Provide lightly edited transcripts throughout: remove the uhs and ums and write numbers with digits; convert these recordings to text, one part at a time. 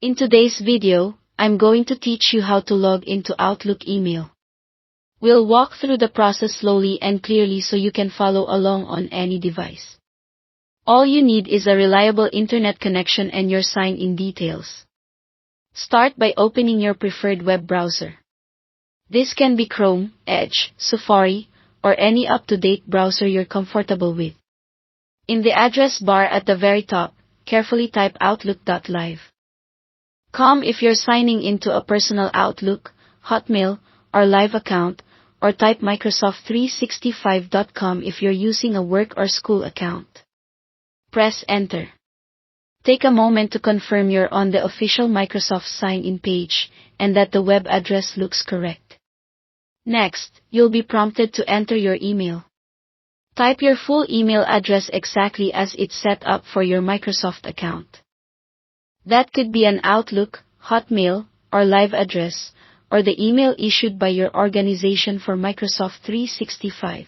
In today's video, I'm going to teach you how to log into Outlook email. We'll walk through the process slowly and clearly so you can follow along on any device. All you need is a reliable internet connection and your sign-in details. Start by opening your preferred web browser. This can be Chrome, Edge, Safari, or any up-to-date browser you're comfortable with. In the address bar at the very top, carefully type outlook.live. .com if you're signing into a personal Outlook, Hotmail, or Live account, or type Microsoft365.com if you're using a work or school account. Press Enter. Take a moment to confirm you're on the official Microsoft sign-in page and that the web address looks correct. Next, you'll be prompted to enter your email. Type your full email address exactly as it's set up for your Microsoft account. That could be an Outlook, Hotmail, or Live address, or the email issued by your organization for Microsoft 365.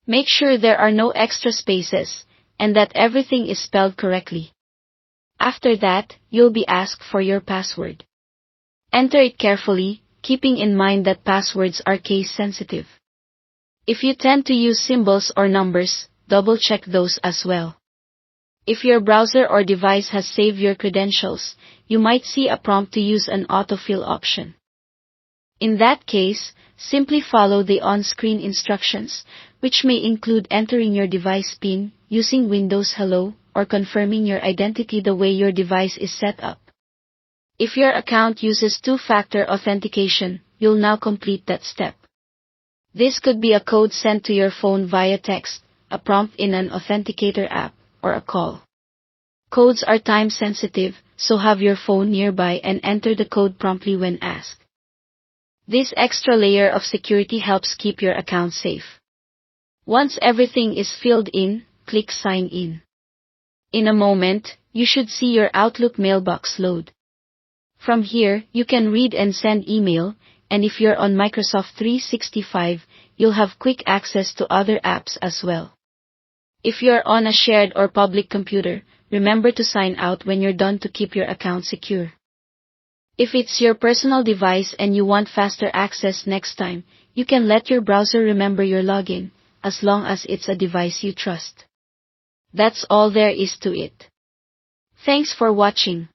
Make sure there are no extra spaces, and that everything is spelled correctly. After that, you'll be asked for your password. Enter it carefully, keeping in mind that passwords are case sensitive. If you tend to use symbols or numbers, double-check those as well. If your browser or device has saved your credentials, you might see a prompt to use an autofill option. In that case, simply follow the on-screen instructions, which may include entering your device PIN, using Windows Hello, or confirming your identity the way your device is set up. If your account uses two-factor authentication, you'll now complete that step. This could be a code sent to your phone via text, a prompt in an authenticator app, or a call. Codes are time-sensitive, so have your phone nearby and enter the code promptly when asked. This extra layer of security helps keep your account safe. Once everything is filled in, click Sign In. In a moment, you should see your Outlook mailbox load. From here, you can read and send email, and if you're on Microsoft 365, you'll have quick access to other apps as well. If you're on a shared or public computer, remember to sign out when you're done to keep your account secure. If it's your personal device and you want faster access next time, you can let your browser remember your login, as long as it's a device you trust. That's all there is to it. Thanks for watching.